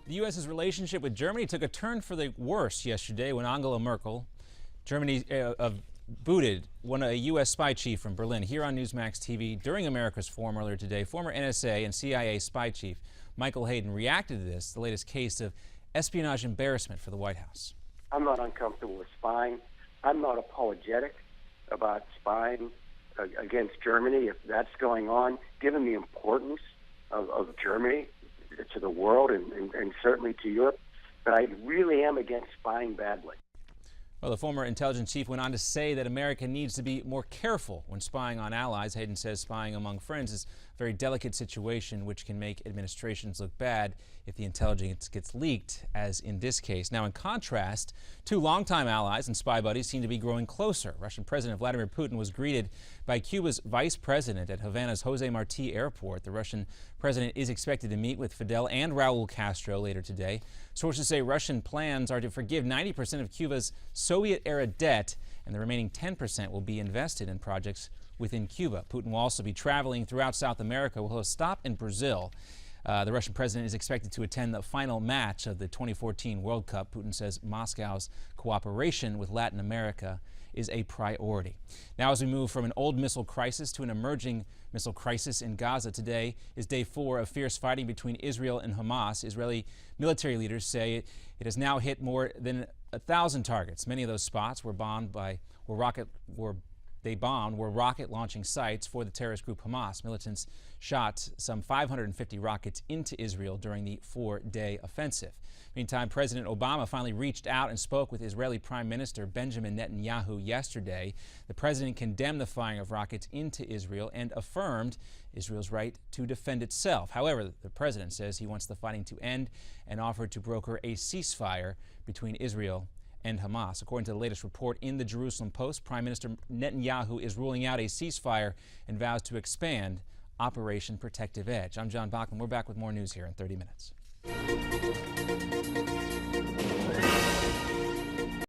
The U.S.'s relationship with Germany took a turn for the worse yesterday when Angela Merkel, Germany, booted a U.S. spy chief from Berlin. Here on Newsmax TV during America's Forum earlier today, former NSA and CIA spy chief Michael Hayden reacted to this, the latest case of espionage embarrassment for the White House. I'm not uncomfortable with spying. I'm not apologetic about spying against Germany if that's going on, given the importance of Germany to the world and certainly to Europe. But I really am against spying badly. Well, the former intelligence chief went on to say that America needs to be more careful when spying on allies. Hayden says spying among friends is a very delicate situation which can make administrations look bad if the intelligence gets leaked, as in this case. Now, in contrast, two longtime allies and spy buddies seem to be growing closer. Russian President Vladimir Putin was greeted by Cuba's vice president at Havana's Jose Marti airport. The Russian president is expected to meet with Fidel and Raul Castro later today. Sources say Russian plans are to forgive 90% of Cuba's Soviet-era debt, and the remaining 10% will be invested in projects within Cuba. Putin will also be traveling throughout South America. He'll stop in Brazil. The Russian president is expected to attend the final match of the 2014 World Cup. Putin says Moscow's cooperation with Latin America is a priority. Now, as we move from an old missile crisis to an emerging missile crisis in Gaza, today is day 4 of fierce fighting between Israel and Hamas. Israeli military leaders say it has now hit more than 1,000 targets. Many of those spots were rocket launching sites for the terrorist group Hamas. Militants shot some 550 rockets into Israel during the 4-day offensive. Meantime, President Obama finally reached out and spoke with Israeli Prime Minister Benjamin Netanyahu yesterday. The president condemned the firing of rockets into Israel and affirmed Israel's right to defend itself. However, the president says he wants the fighting to end and offered to broker a ceasefire between Israel and Hamas. According to the latest report in the Jerusalem Post, Prime Minister Netanyahu is ruling out a ceasefire and vows to expand Operation Protective Edge. I'm Bachman. We're back with more news here in 30 minutes.